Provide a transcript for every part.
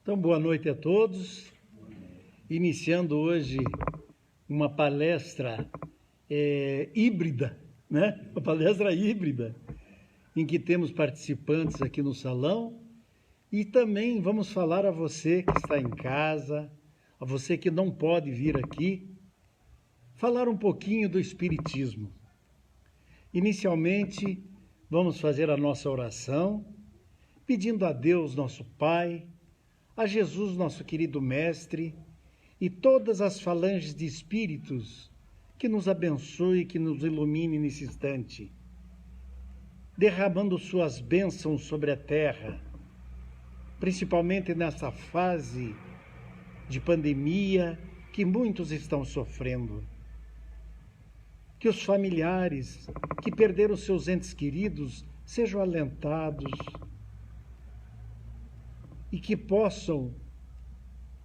Então, boa noite a todos. Iniciando hoje uma palestra híbrida, né? Uma palestra híbrida, em que temos participantes aqui no salão e também vamos falar a você que está em casa, a você que não pode vir aqui, falar um pouquinho do Espiritismo. Inicialmente, vamos fazer a nossa oração, pedindo a Deus, nosso Pai, a Jesus, nosso querido Mestre, e todas as falanges de espíritos que nos abençoe, que nos ilumine nesse instante, derramando suas bênçãos sobre a terra, principalmente nessa fase de pandemia que muitos estão sofrendo. Que os familiares que perderam seus entes queridos sejam alentados e que possam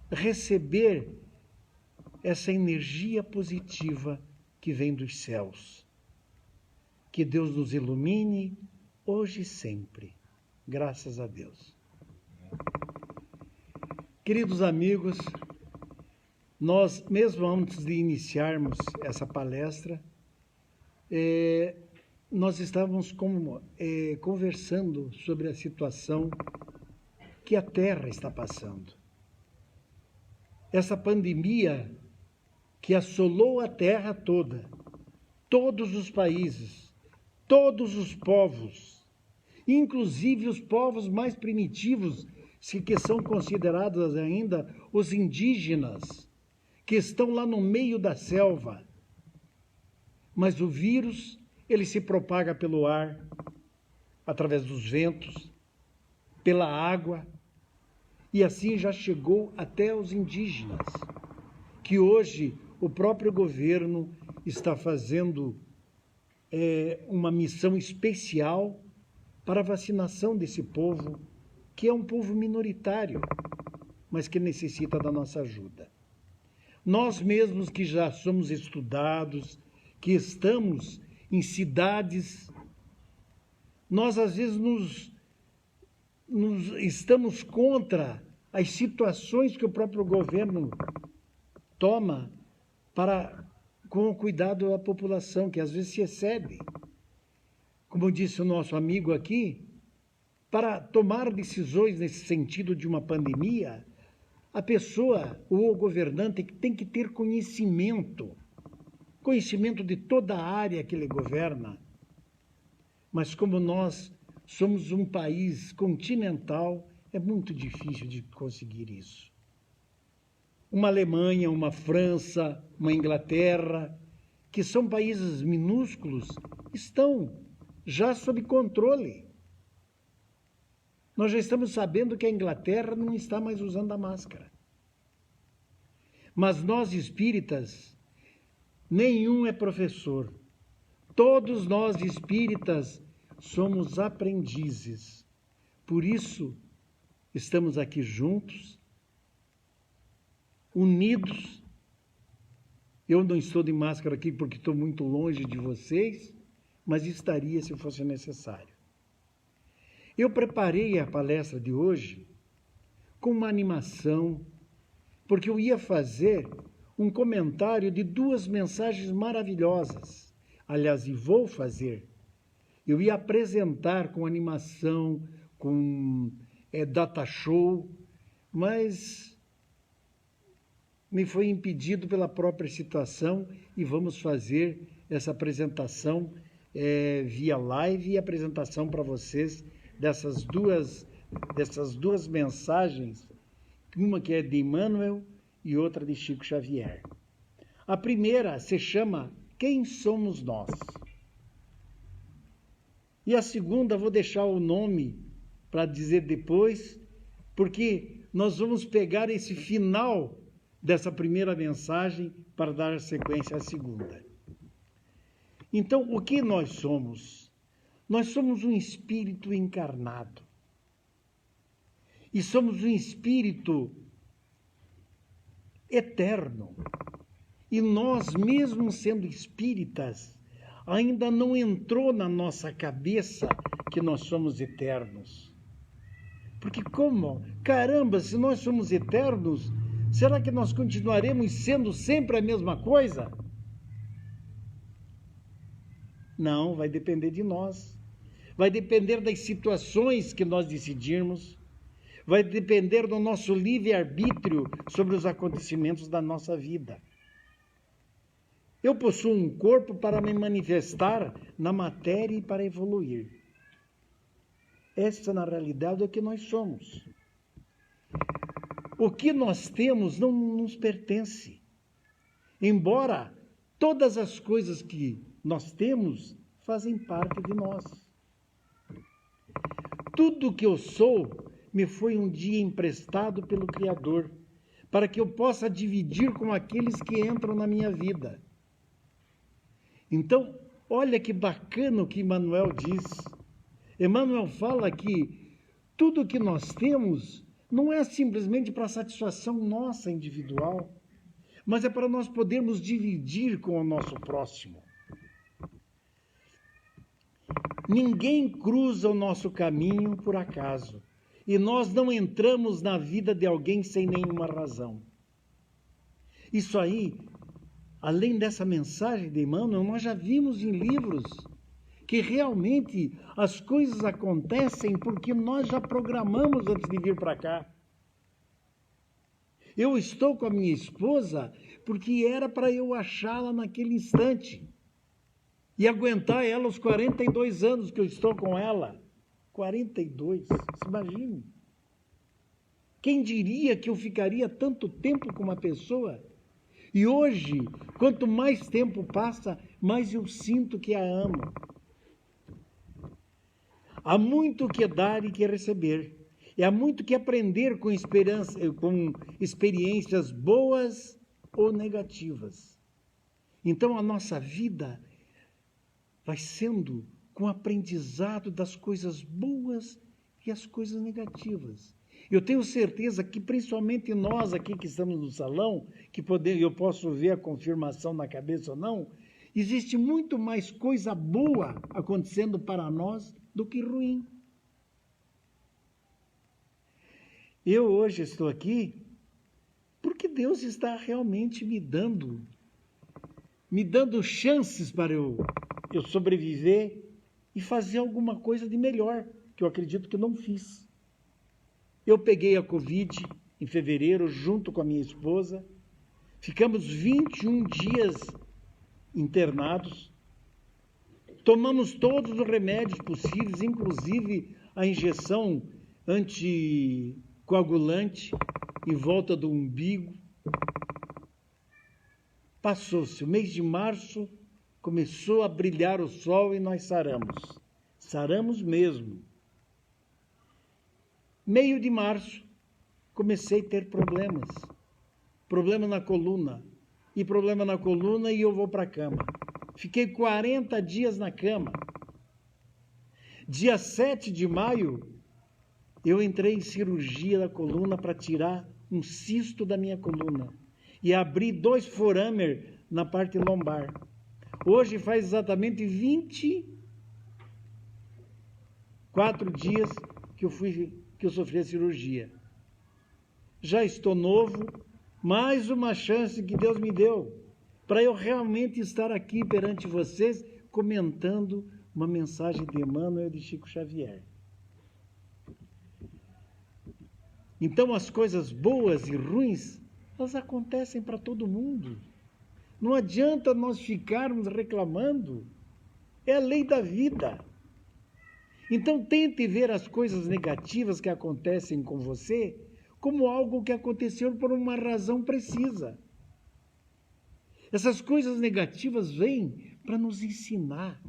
receber essa energia positiva que vem dos céus. Que Deus nos ilumine hoje e sempre. Graças a Deus. Queridos amigos, nós, mesmo antes de iniciarmos essa palestra, nós estávamos conversando sobre a situação que a Terra está passando. Essa pandemia que assolou a Terra toda, todos os países, todos os povos, inclusive os povos mais primitivos, que são considerados ainda os indígenas, que estão lá no meio da selva. Mas o vírus, ele se propaga pelo ar, através dos ventos, pela água, e assim já chegou até os indígenas, que hoje o próprio governo está fazendo uma missão especial para a vacinação desse povo, que é um povo minoritário, mas que necessita da nossa ajuda. Nós mesmos que já somos estudados, que estamos em cidades, nós às vezes estamos contra as situações que o próprio governo toma com o cuidado da população, que às vezes se excede. Como disse o nosso amigo aqui, para tomar decisões nesse sentido de uma pandemia, a pessoa ou o governante tem que ter conhecimento de toda a área que ele governa. Mas como nós somos um país continental, é muito difícil de conseguir isso. Uma Alemanha, uma França, uma Inglaterra, que são países minúsculos, estão já sob controle. Nós já estamos sabendo que a Inglaterra não está mais usando a máscara. Mas nós espíritas, nenhum é professor. Todos nós espíritas somos aprendizes. Por isso, estamos aqui juntos, unidos. Eu não estou de máscara aqui porque estou muito longe de vocês, mas estaria se fosse necessário. Eu preparei a palestra de hoje com uma animação, porque eu ia fazer um comentário de duas mensagens maravilhosas. Aliás, e vou fazer. Eu ia apresentar com animação, com data show, mas me foi impedido pela própria situação e vamos fazer essa apresentação via live e apresentação para vocês dessas duas mensagens, uma que é de Emmanuel e outra de Chico Xavier. A primeira se chama Quem Somos Nós? E a segunda vou deixar o nome para dizer depois, porque nós vamos pegar esse final dessa primeira mensagem para dar sequência à segunda. Então, o que nós somos? Nós somos um espírito encarnado. E somos um espírito eterno. E nós, mesmo sendo espíritas, ainda não entrou na nossa cabeça que nós somos eternos. Porque como? Caramba, se nós somos eternos, será que nós continuaremos sendo sempre a mesma coisa? Não, vai depender de nós. Vai depender das situações que nós decidirmos. Vai depender do nosso livre-arbítrio sobre os acontecimentos da nossa vida. Eu possuo um corpo para me manifestar na matéria e para evoluir. Essa, na realidade, é o que nós somos. O que nós temos não nos pertence. Embora todas as coisas que nós temos fazem parte de nós. Tudo que eu sou me foi um dia emprestado pelo Criador, para que eu possa dividir com aqueles que entram na minha vida. Então, olha que bacana o que Emmanuel diz. Emmanuel fala que tudo que nós temos não é simplesmente para satisfação nossa individual, mas é para nós podermos dividir com o nosso próximo. Ninguém cruza o nosso caminho por acaso, e nós não entramos na vida de alguém sem nenhuma razão. Isso aí, além dessa mensagem de Emmanuel, nós já vimos em livros que realmente as coisas acontecem porque nós já programamos antes de vir para cá. Eu estou com a minha esposa porque era para eu achá-la naquele instante e aguentar ela os 42 anos que eu estou com ela. 42, se imagine. Quem diria que eu ficaria tanto tempo com uma pessoa? E hoje, quanto mais tempo passa, mais eu sinto que a amo. Há muito que dar e que receber. E há muito que aprender com experiências boas ou negativas. Então a nossa vida vai sendo com aprendizado das coisas boas e as coisas negativas. Eu tenho certeza que principalmente nós aqui que estamos no salão, que eu posso ver a confirmação na cabeça ou não, existe muito mais coisa boa acontecendo para nós do que ruim. Eu hoje estou aqui porque Deus está realmente me dando chances para eu sobreviver e fazer alguma coisa de melhor, que eu acredito que não fiz. Eu peguei a Covid em fevereiro, junto com a minha esposa, ficamos 21 dias internados, tomamos todos os remédios possíveis, inclusive a injeção anticoagulante em volta do umbigo. Passou-se o mês de março, começou a brilhar o sol e nós saramos. Saramos mesmo. Meio de março, comecei a ter problemas. Problema na coluna. E problema na coluna e eu vou para a cama. Fiquei 40 dias na cama. Dia 7 de maio, eu entrei em cirurgia da coluna para tirar um cisto da minha coluna. E abri 2 forâmer na parte lombar. Hoje faz exatamente 24 dias que eu sofri a cirurgia. Já estou novo, mais uma chance que Deus me deu para eu realmente estar aqui perante vocês comentando uma mensagem de Emmanuel e de Chico Xavier. Então as coisas boas e ruins, elas acontecem para todo mundo. Não adianta nós ficarmos reclamando. É a lei da vida. Então tente ver as coisas negativas que acontecem com você como algo que aconteceu por uma razão precisa. Essas coisas negativas vêm para nos ensinar,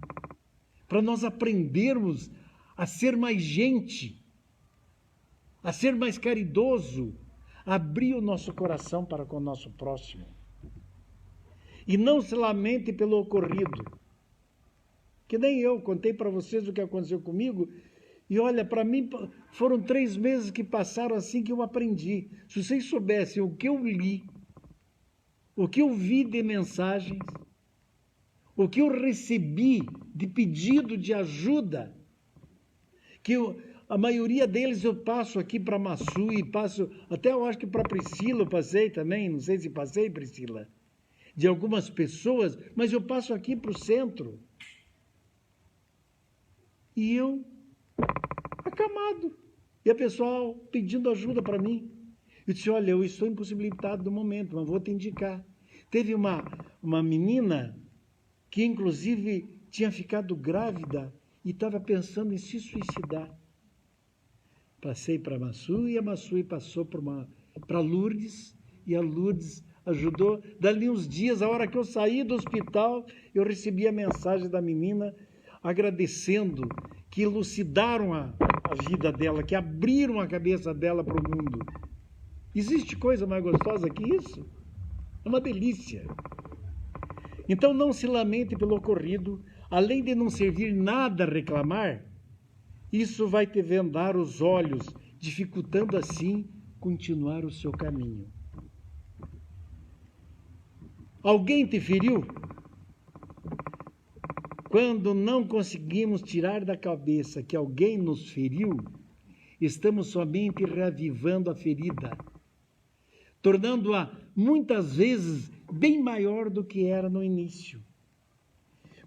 para nós aprendermos a ser mais gente, a ser mais caridoso, a abrir o nosso coração para com o nosso próximo. E não se lamente pelo ocorrido. Que nem eu contei para vocês o que aconteceu comigo. E olha, para mim foram 3 meses que passaram assim que eu aprendi. Se vocês soubessem o que eu li, o que eu vi de mensagens, o que eu recebi de pedido de ajuda, que A maioria deles eu passo aqui para Massui, passo, até eu acho que para Priscila eu passei também, não sei se passei, Priscila, de algumas pessoas, mas eu passo aqui para o centro. E eu, acamado, e a pessoa pedindo ajuda para mim. Eu disse, olha, eu estou impossibilitado no momento, mas vou te indicar. Teve uma menina que, inclusive, tinha ficado grávida e estava pensando em se suicidar. Passei para a Massui e a Massui passou para Lourdes e a Lourdes ajudou. Dali uns dias, a hora que eu saí do hospital, eu recebi a mensagem da menina agradecendo que elucidaram a vida dela, que abriram a cabeça dela para o mundo. Existe coisa mais gostosa que isso? É uma delícia. Então não se lamente pelo ocorrido, além de não servir nada a reclamar, isso vai te vendar os olhos, dificultando assim continuar o seu caminho. Alguém te feriu? Quando não conseguimos tirar da cabeça que alguém nos feriu, estamos somente reavivando a ferida, tornando-a muitas vezes bem maior do que era no início.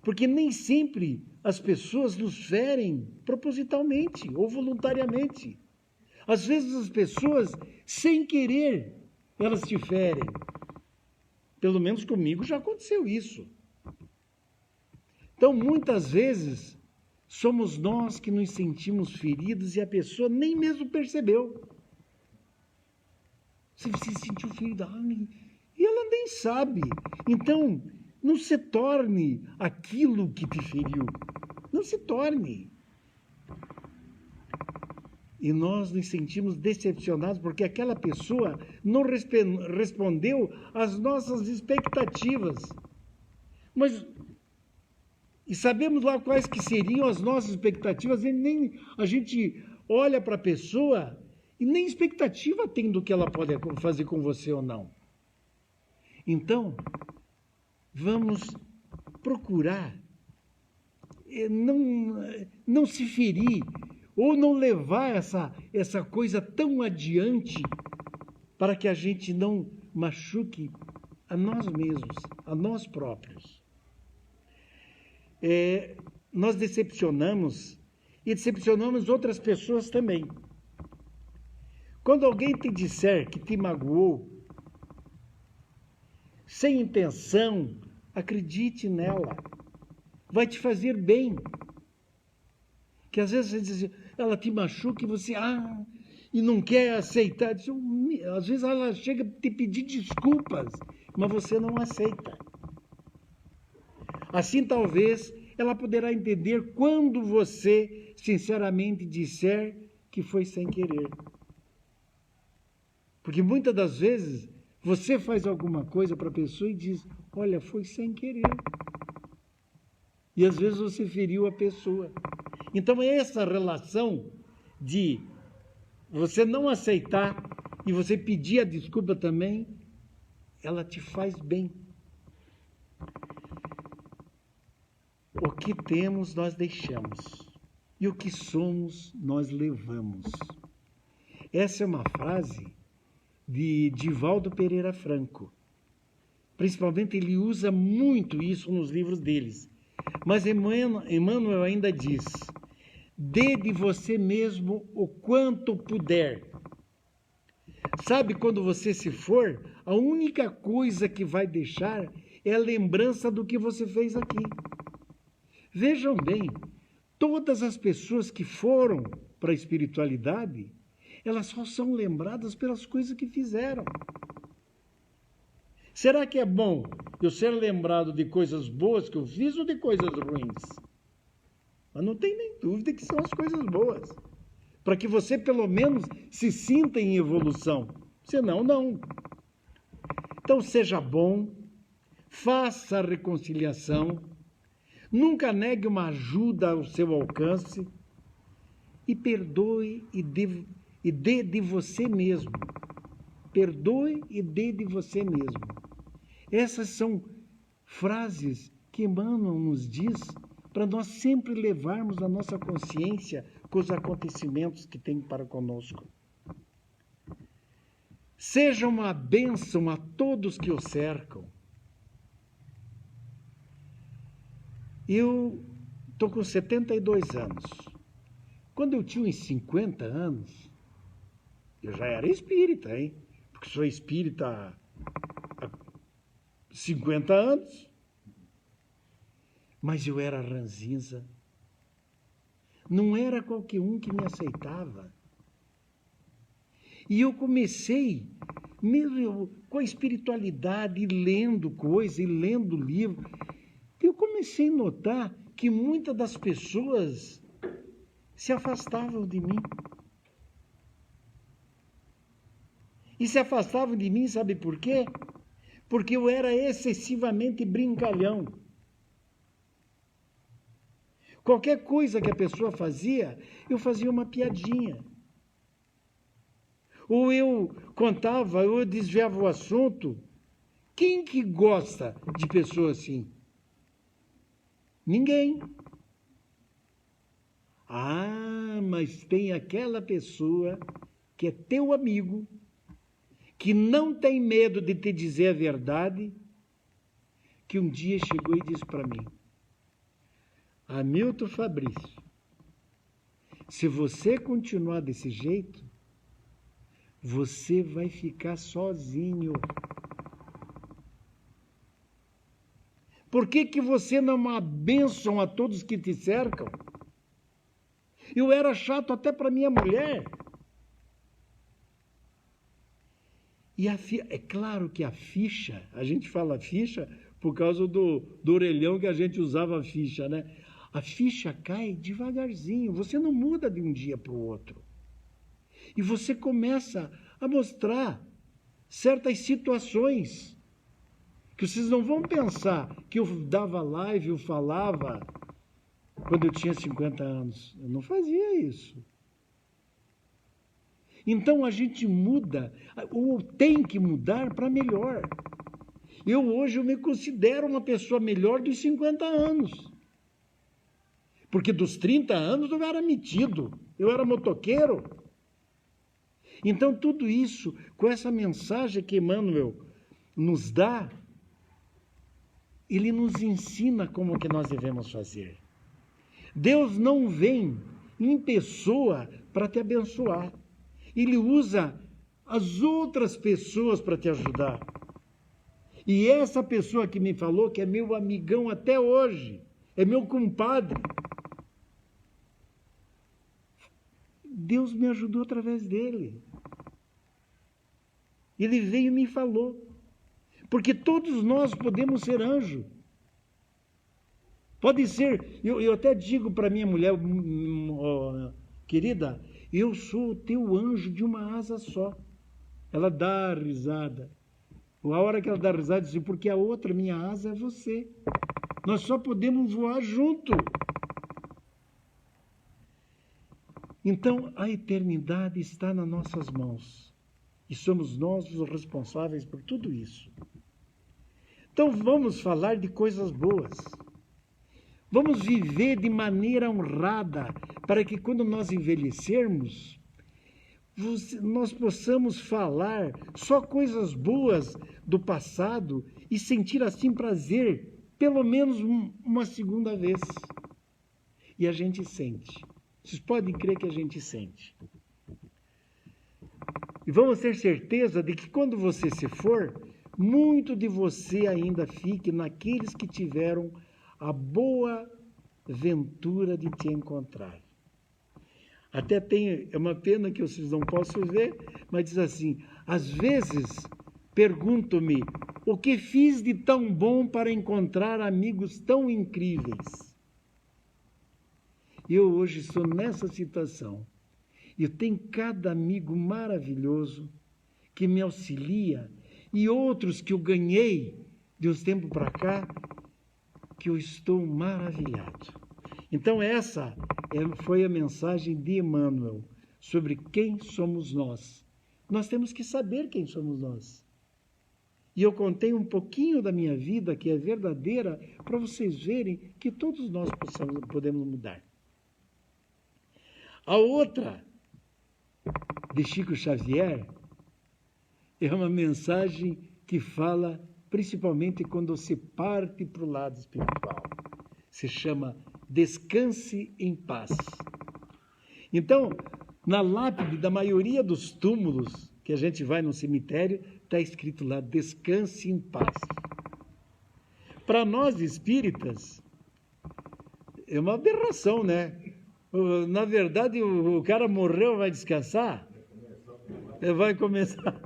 Porque nem sempre as pessoas nos ferem propositalmente ou voluntariamente. Às vezes as pessoas, sem querer, elas te ferem. Pelo menos comigo já aconteceu isso. Então, muitas vezes, somos nós que nos sentimos feridos e a pessoa nem mesmo percebeu. Você se sentiu ferido, e ela nem sabe. Então, não se torne aquilo que te feriu. Não se torne. E nós nos sentimos decepcionados porque aquela pessoa não respondeu às nossas expectativas. E sabemos lá quais que seriam as nossas expectativas, e nem a gente olha para a pessoa e nem expectativa tem do que ela pode fazer com você ou não. Então, vamos procurar não se ferir ou não levar essa coisa tão adiante para que a gente não machuque a nós mesmos, a nós próprios. Nós decepcionamos e decepcionamos outras pessoas também. Quando alguém te disser que te magoou, sem intenção, acredite nela. Vai te fazer bem. Que às vezes você diz, ela te machuca e você, e não quer aceitar. Às vezes ela chega a te pedir desculpas, mas você não aceita. Assim, talvez, ela poderá entender quando você, sinceramente, disser que foi sem querer. Porque muitas das vezes, você faz alguma coisa para a pessoa e diz, olha, foi sem querer. E às vezes você feriu a pessoa. Então, essa relação de você não aceitar e você pedir a desculpa também, ela te faz bem. O que temos, nós deixamos. E o que somos, nós levamos. Essa é uma frase de Divaldo Pereira Franco. Principalmente ele usa muito isso nos livros deles. Mas Emmanuel ainda diz, dê de você mesmo o quanto puder. Sabe, quando você se for, a única coisa que vai deixar é a lembrança do que você fez aqui. Vejam bem, todas as pessoas que foram para a espiritualidade, elas só são lembradas pelas coisas que fizeram. Será que é bom eu ser lembrado de coisas boas que eu fiz ou de coisas ruins? Mas não tem nem dúvida que são as coisas boas. Para que você, pelo menos, se sinta em evolução. Senão, não. Então, seja bom, faça a reconciliação, nunca negue uma ajuda ao seu alcance e perdoe e dê de você mesmo. Perdoe e dê de você mesmo. Essas são frases que Emmanuel nos diz para nós sempre levarmos na nossa consciência com os acontecimentos que tem para conosco. Seja uma bênção a todos que o cercam. Eu estou com 72 anos. Quando eu tinha uns 50 anos, eu já era espírita, hein? Porque sou espírita há 50 anos. Mas eu era ranzinza. Não era qualquer um que me aceitava. E eu comecei, mesmo com a espiritualidade, e lendo coisa, e lendo livro, eu comecei a notar que muitas das pessoas se afastavam de mim. E se afastavam de mim, sabe por quê? Porque eu era excessivamente brincalhão. Qualquer coisa que a pessoa fazia, eu fazia uma piadinha. Ou eu contava, ou eu desviava o assunto. Quem que gosta de pessoa assim? Ninguém. Ah, mas tem aquela pessoa que é teu amigo, que não tem medo de te dizer a verdade, que um dia chegou e disse para mim: Hamilton Fabrício, se você continuar desse jeito, você vai ficar sozinho. Por que você não é uma bênção a todos que te cercam? Eu era chato até para minha mulher. E é claro que a ficha, a gente fala ficha por causa do orelhão que a gente usava a ficha, né? A ficha cai devagarzinho, você não muda de um dia para o outro. E você começa a mostrar certas situações que vocês não vão pensar que eu dava live, eu falava quando eu tinha 50 anos. Eu não fazia isso. Então a gente muda, ou tem que mudar para melhor. Hoje eu me considero uma pessoa melhor dos 50 anos. Porque dos 30 anos eu era metido, eu era motoqueiro. Então tudo isso, com essa mensagem que Emmanuel nos dá, ele nos ensina como que nós devemos fazer. Deus não vem em pessoa para te abençoar. Ele usa as outras pessoas para te ajudar. E essa pessoa que me falou, que é meu amigão até hoje, é meu compadre, Deus me ajudou através dele. Ele veio e me falou. Porque todos nós podemos ser anjo. Pode ser, eu até digo para minha mulher, querida, eu sou o teu anjo de uma asa só. Ela dá risada. A hora que ela dá risada, diz, porque a outra, minha asa, é você. Nós só podemos voar junto. Então, a eternidade está nas nossas mãos. E somos nós os responsáveis por tudo isso. Então, vamos falar de coisas boas. Vamos viver de maneira honrada, para que quando nós envelhecermos, nós possamos falar só coisas boas do passado e sentir assim prazer, pelo menos uma segunda vez. E a gente sente. Vocês podem crer que a gente sente. E vamos ter certeza de que quando você se for, muito de você ainda fique naqueles que tiveram a boa ventura de te encontrar. Até tem, é uma pena que vocês não possam ver, mas diz assim, às vezes pergunto-me, o que fiz de tão bom para encontrar amigos tão incríveis? Eu hoje estou nessa situação. Eu tenho cada amigo maravilhoso que me auxilia e outros que eu ganhei de uns tempos para cá, que eu estou maravilhado. Então essa foi a mensagem de Emmanuel sobre quem somos nós. Nós temos que saber quem somos nós. E eu contei um pouquinho da minha vida, que é verdadeira, para vocês verem que todos nós podemos mudar. A outra, de Chico Xavier, é uma mensagem que fala principalmente quando você parte para o lado espiritual. Se chama Descanse em Paz. Então, na lápide da maioria dos túmulos que a gente vai no cemitério, está escrito lá, Descanse em Paz. Para nós espíritas, é uma aberração, né? Na verdade, o cara morreu, vai descansar? Vai começar.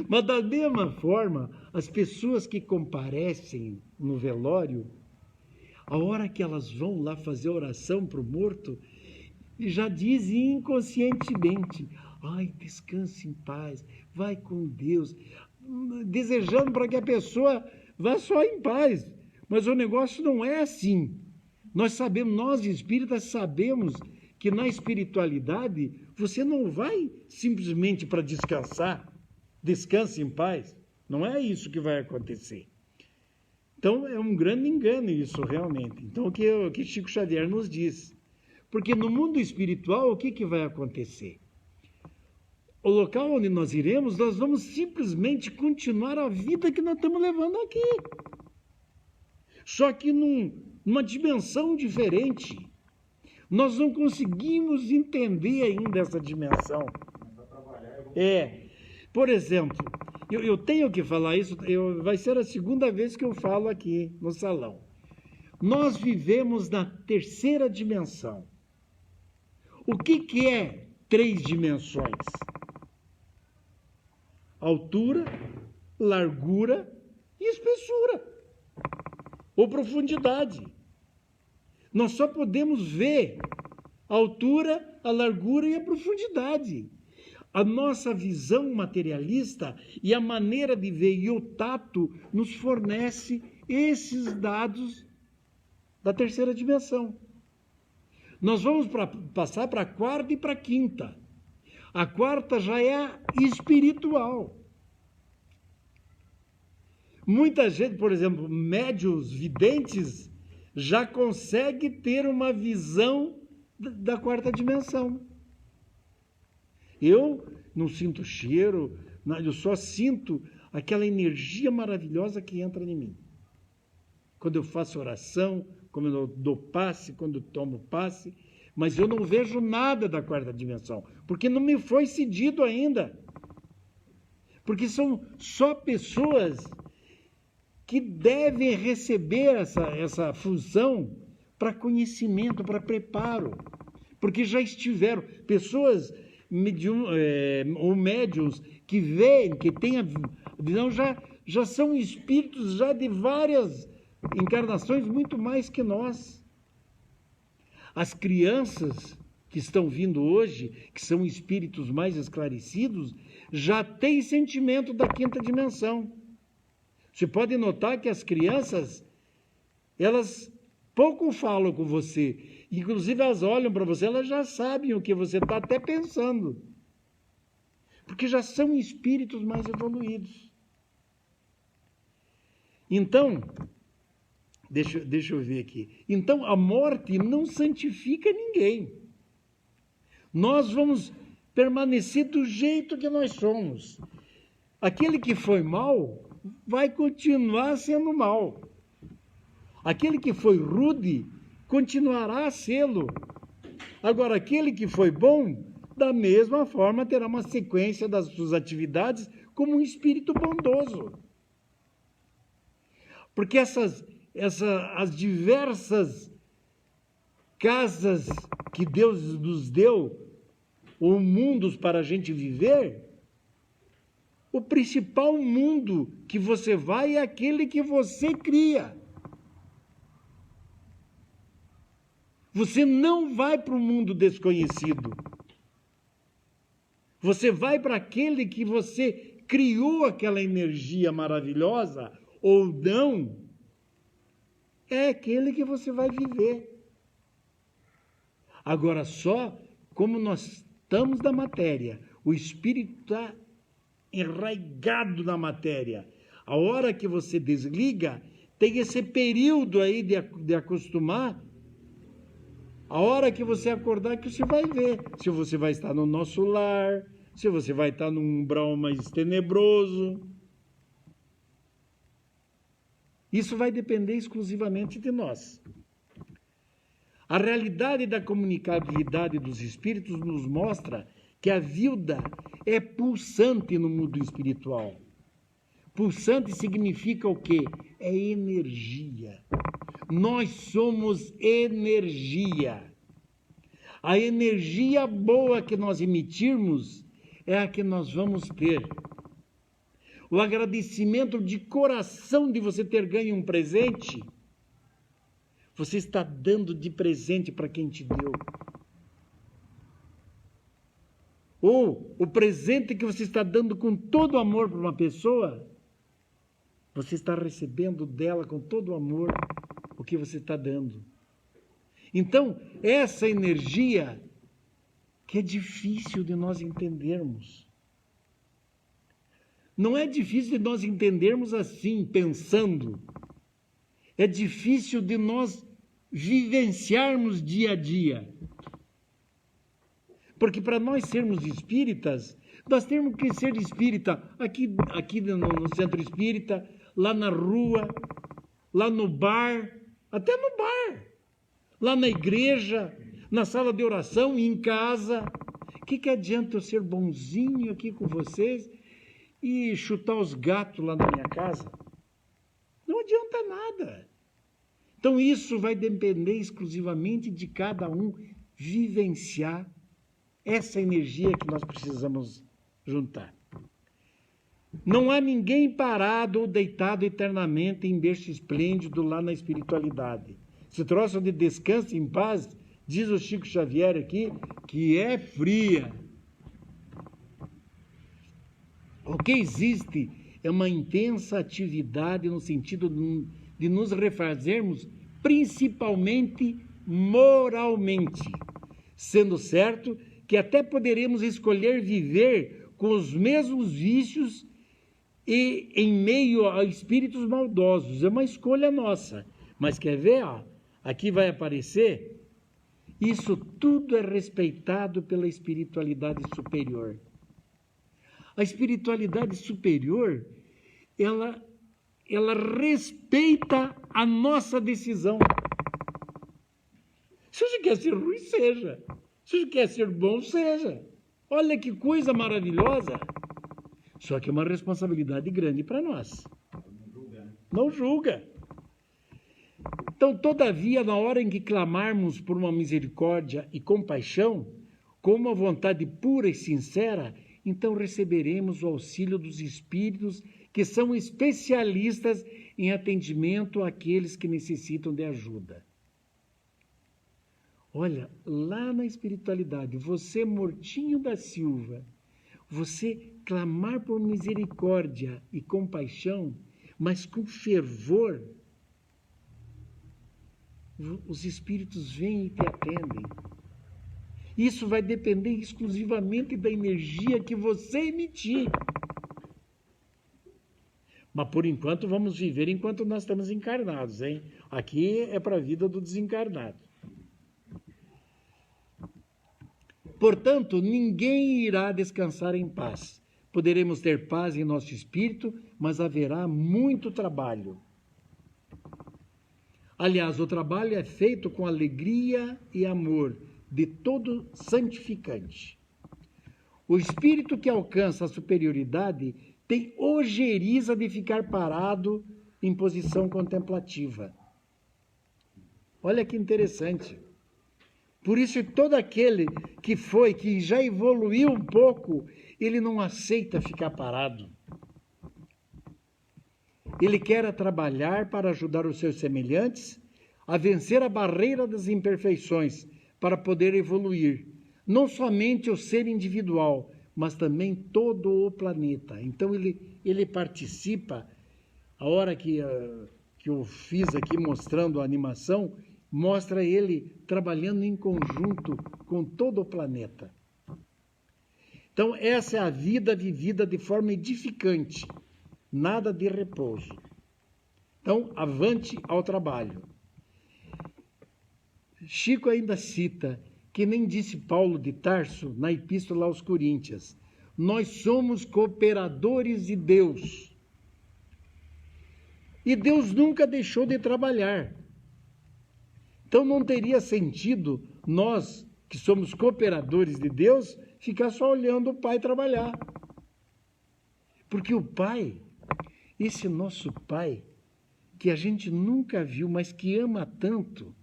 Mas da mesma forma, as pessoas que comparecem no velório, a hora que elas vão lá fazer oração para o morto, já dizem inconscientemente, ai, descanse em paz, vai com Deus, desejando para que a pessoa vá só em paz. Mas o negócio não é assim. Nós sabemos, nós espíritas sabemos que na espiritualidade você não vai simplesmente para descansar, descanse em paz. Não é isso que vai acontecer. Então é um grande engano isso realmente. Então o que Chico Xavier nos diz. Porque no mundo espiritual o que vai acontecer? O local onde nós iremos, nós vamos simplesmente continuar a vida que nós estamos levando aqui. Só que numa dimensão diferente. Nós não conseguimos entender ainda essa dimensão. Por exemplo, eu tenho que falar isso, vai ser a segunda vez que eu falo aqui no salão. Nós vivemos na terceira dimensão. O que é 3 dimensões? Altura, largura e espessura. Ou profundidade. Nós só podemos ver a altura, a largura e a profundidade. A nossa visão materialista e a maneira de ver e o tato nos fornece esses dados da terceira dimensão. Nós vamos passar para a quarta e para a quinta. A quarta já é espiritual. Muita gente, por exemplo, médiuns, videntes, já consegue ter uma visão da quarta dimensão. Eu não sinto cheiro, eu só sinto aquela energia maravilhosa que entra em mim. Quando eu faço oração, quando eu dou passe, quando eu tomo passe, mas eu não vejo nada da quarta dimensão, porque não me foi cedido ainda. Porque são só pessoas que devem receber essa função para conhecimento, para preparo. Porque já estiveram pessoas ou médiuns que veem, que têm a visão, já são espíritos já de várias encarnações, muito mais que nós. As crianças que estão vindo hoje, que são espíritos mais esclarecidos, já têm sentimento da quinta dimensão. Você pode notar que as crianças, elas pouco falam com você. Inclusive, elas olham para você, elas já sabem o que você está até pensando. Porque já são espíritos mais evoluídos. Então, deixa eu ver aqui. Então, a morte não santifica ninguém. Nós vamos permanecer do jeito que nós somos. Aquele que foi mal vai continuar sendo mal. Aquele que foi rude continuará a sê-lo. Agora, aquele que foi bom, da mesma forma, terá uma sequência das suas atividades como um espírito bondoso. Porque as diversas casas que Deus nos deu, ou mundos para a gente viver, o principal mundo que você vai é aquele que você cria. Você não vai para o mundo desconhecido. Você vai para aquele que você criou aquela energia maravilhosa, ou não, é aquele que você vai viver. Agora, só como nós estamos na matéria, o espírito está enraigado na matéria. A hora que você desliga, tem esse período aí de acostumar A hora que você acordar que você vai ver se você vai estar no nosso lar, se você vai estar num umbral mais tenebroso. Isso vai depender exclusivamente de nós. A realidade da comunicabilidade dos espíritos nos mostra que a vida é pulsante no mundo espiritual. Pulsante significa o quê? É energia. Nós somos energia. A energia boa que nós emitirmos é a que nós vamos ter. O agradecimento de coração de você ter ganho um presente, você está dando de presente para quem te deu. Ou o presente que você está dando com todo amor para uma pessoa, você está recebendo dela com todo amor o que você está dando. Então, essa energia que é difícil de nós entendermos. Não é difícil de nós entendermos assim, pensando. É difícil de nós vivenciarmos dia a dia. Porque para nós sermos espíritas, nós temos que ser espírita aqui no centro espírita, lá na rua, lá no bar, até no bar, lá na igreja, na sala de oração, em casa. O que adianta eu ser bonzinho aqui com vocês e chutar os gatos lá na minha casa? Não adianta nada. Então isso vai depender exclusivamente de cada um vivenciar essa energia que nós precisamos juntar. Não há ninguém parado ou deitado eternamente em berço esplêndido lá na espiritualidade. Se troço de descanso em paz, diz o Chico Xavier aqui, que é fria. O que existe é uma intensa atividade no sentido de nos refazermos principalmente moralmente, sendo certo que até poderemos escolher viver com os mesmos vícios e em meio a espíritos maldosos. É uma escolha nossa. Mas quer ver? Aqui vai aparecer. Isso tudo é respeitado pela espiritualidade superior. A espiritualidade superior, ela respeita a nossa decisão. Se você quer ser ruim, seja. Se você quer ser bom, seja. Olha que coisa maravilhosa. Só que é uma responsabilidade grande para nós. Não julga. Então, todavia, na hora em que clamarmos por uma misericórdia e compaixão, com uma vontade pura e sincera, então receberemos o auxílio dos espíritos que são especialistas em atendimento àqueles que necessitam de ajuda. Olha, lá na espiritualidade, você, Mortinho da Silva, você clamar por misericórdia e compaixão, mas com fervor, os espíritos vêm e te atendem. Isso vai depender exclusivamente da energia que você emitir. Mas, por enquanto, vamos viver enquanto nós estamos encarnados, hein? Aqui é para a vida do desencarnado. Portanto, ninguém irá descansar em paz. Poderemos ter paz em nosso espírito, mas haverá muito trabalho. Aliás, o trabalho é feito com alegria e amor de todo santificante. O espírito que alcança a superioridade tem ojeriza de ficar parado em posição contemplativa. Olha que interessante. Por isso, todo aquele que já evoluiu um pouco, ele não aceita ficar parado. Ele quer trabalhar para ajudar os seus semelhantes a vencer a barreira das imperfeições, para poder evoluir, não somente o ser individual, mas também todo o planeta. Então ele participa, a hora que eu fiz aqui mostrando a animação, mostra ele trabalhando em conjunto com todo o planeta. Então essa é a vida vivida de forma edificante, nada de repouso. Então avante ao trabalho. Chico ainda cita, que nem disse Paulo de Tarso na Epístola aos Coríntios, nós somos cooperadores de Deus. E Deus nunca deixou de trabalhar. Então não teria sentido nós, que somos cooperadores de Deus, ficar só olhando o Pai trabalhar. Porque o Pai, esse nosso Pai, que a gente nunca viu, mas que ama tanto,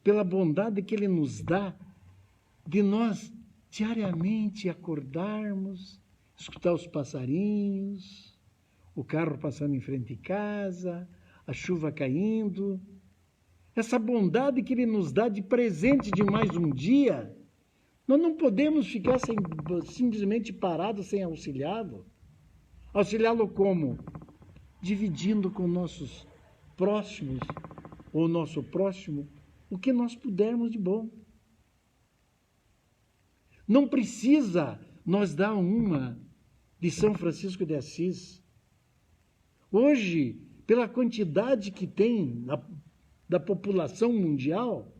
pela bondade que Ele nos dá, de nós diariamente acordarmos, escutar os passarinhos, o carro passando em frente de casa, a chuva caindo. Essa bondade que Ele nos dá de presente de mais um dia, nós não podemos ficar simplesmente parados sem auxiliá-lo. Auxiliá-lo como? Dividindo com nossos próximos, ou nosso próximo, o que nós pudermos de bom. Não precisa nós dar uma de São Francisco de Assis. Hoje, pela quantidade que tem da população mundial,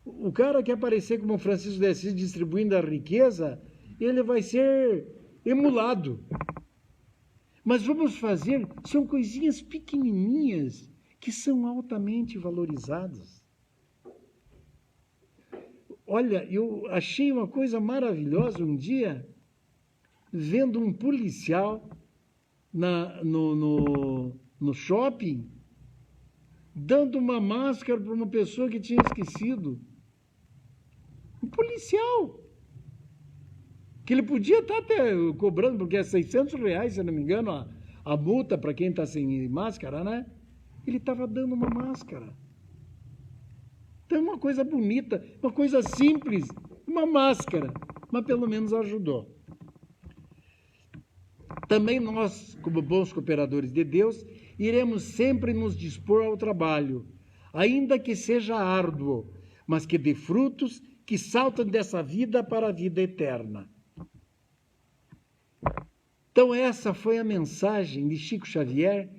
o cara que aparecer como Francisco de Assis distribuindo a riqueza, ele vai ser emulado. Mas vamos fazer, são coisinhas pequenininhas que são altamente valorizadas. Olha, eu achei uma coisa maravilhosa um dia, vendo um policial no shopping, dando uma máscara para uma pessoa que tinha esquecido. Um policial. Que ele podia estar até cobrando, porque é R$600, se não me engano, a multa para quem está sem máscara, né? Ele estava dando uma máscara. Então é uma coisa bonita, uma coisa simples, uma máscara, mas pelo menos ajudou. Também nós, como bons cooperadores de Deus, iremos sempre nos dispor ao trabalho, ainda que seja árduo, mas que dê frutos que saltam dessa vida para a vida eterna. Então essa foi a mensagem de Chico Xavier,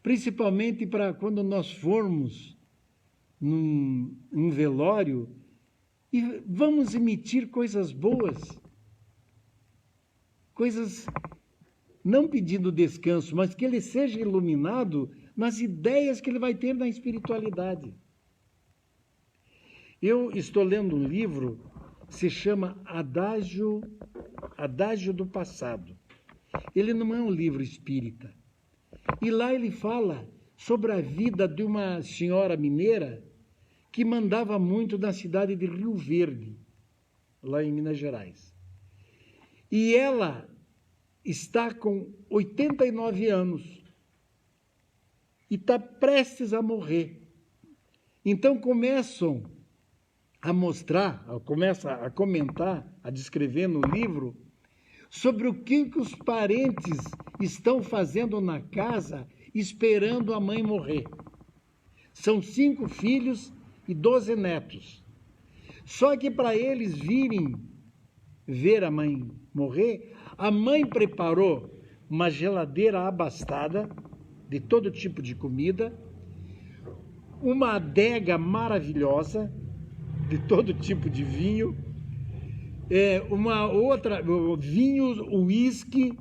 principalmente para quando nós formos num velório e vamos emitir coisas boas, coisas não pedindo descanso, mas que ele seja iluminado nas ideias que ele vai ter na espiritualidade. Eu estou lendo um livro, se chama Adágio do Passado. Ele não é um livro espírita. E lá ele fala sobre a vida de uma senhora mineira que mandava muito na cidade de Rio Verde, lá em Minas Gerais. E ela está com 89 anos e está prestes a morrer. Então começam a mostrar, começa a comentar, a descrever no livro sobre o que os parentes estão fazendo na casa esperando a mãe morrer. São 5 filhos e 12 netos. Só que para eles virem ver a mãe morrer, a mãe preparou uma geladeira abastada de todo tipo de comida, uma adega maravilhosa de todo tipo de vinho, uma outra, vinhos, uísque,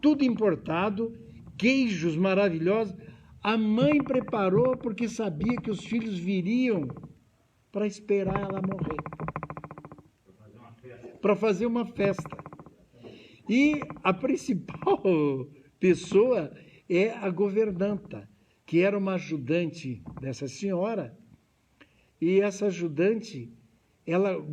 tudo importado, queijos maravilhosos. A mãe preparou porque sabia que os filhos viriam para esperar ela morrer. Para fazer uma festa. E a principal pessoa é a governanta, que era uma ajudante dessa senhora. E essa ajudante, ela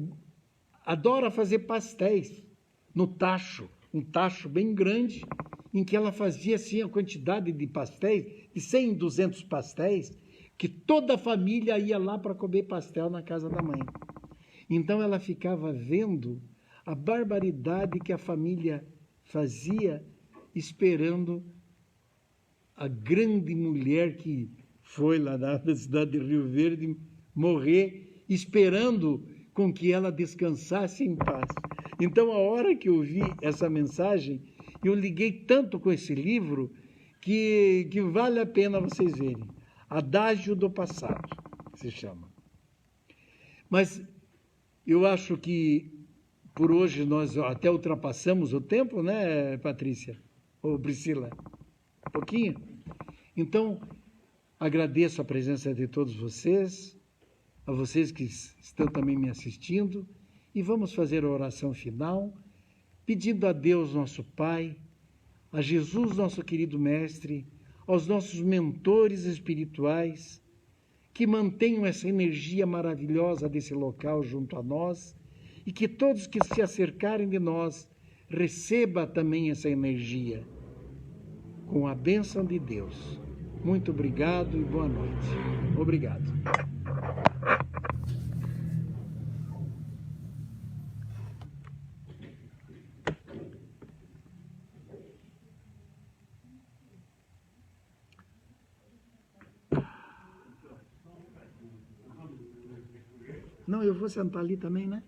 adora fazer pastéis no tacho, um tacho bem grande, em que ela fazia assim a quantidade de pastéis, de 100, 200 pastéis, que toda a família ia lá para comer pastel na casa da mãe. Então ela ficava vendo a barbaridade que a família fazia, esperando a grande mulher que foi lá da cidade de Rio Verde morrer, esperando com que ela descansasse em paz. Então, a hora que eu vi essa mensagem, eu liguei tanto com esse livro que vale a pena vocês verem. Adágio do Passado, se chama. Mas eu acho que por hoje nós até ultrapassamos o tempo, né, Patrícia? Ou Priscila? Um pouquinho? Então, agradeço a presença de todos vocês, a vocês que estão também me assistindo, e vamos fazer a oração final, pedindo a Deus, nosso Pai, a Jesus, nosso querido Mestre, aos nossos mentores espirituais, que mantenham essa energia maravilhosa desse local junto a nós e que todos que se acercarem de nós recebam também essa energia, com a bênção de Deus. Muito obrigado e boa noite. Obrigado. Não, eu vou sentar ali também, né?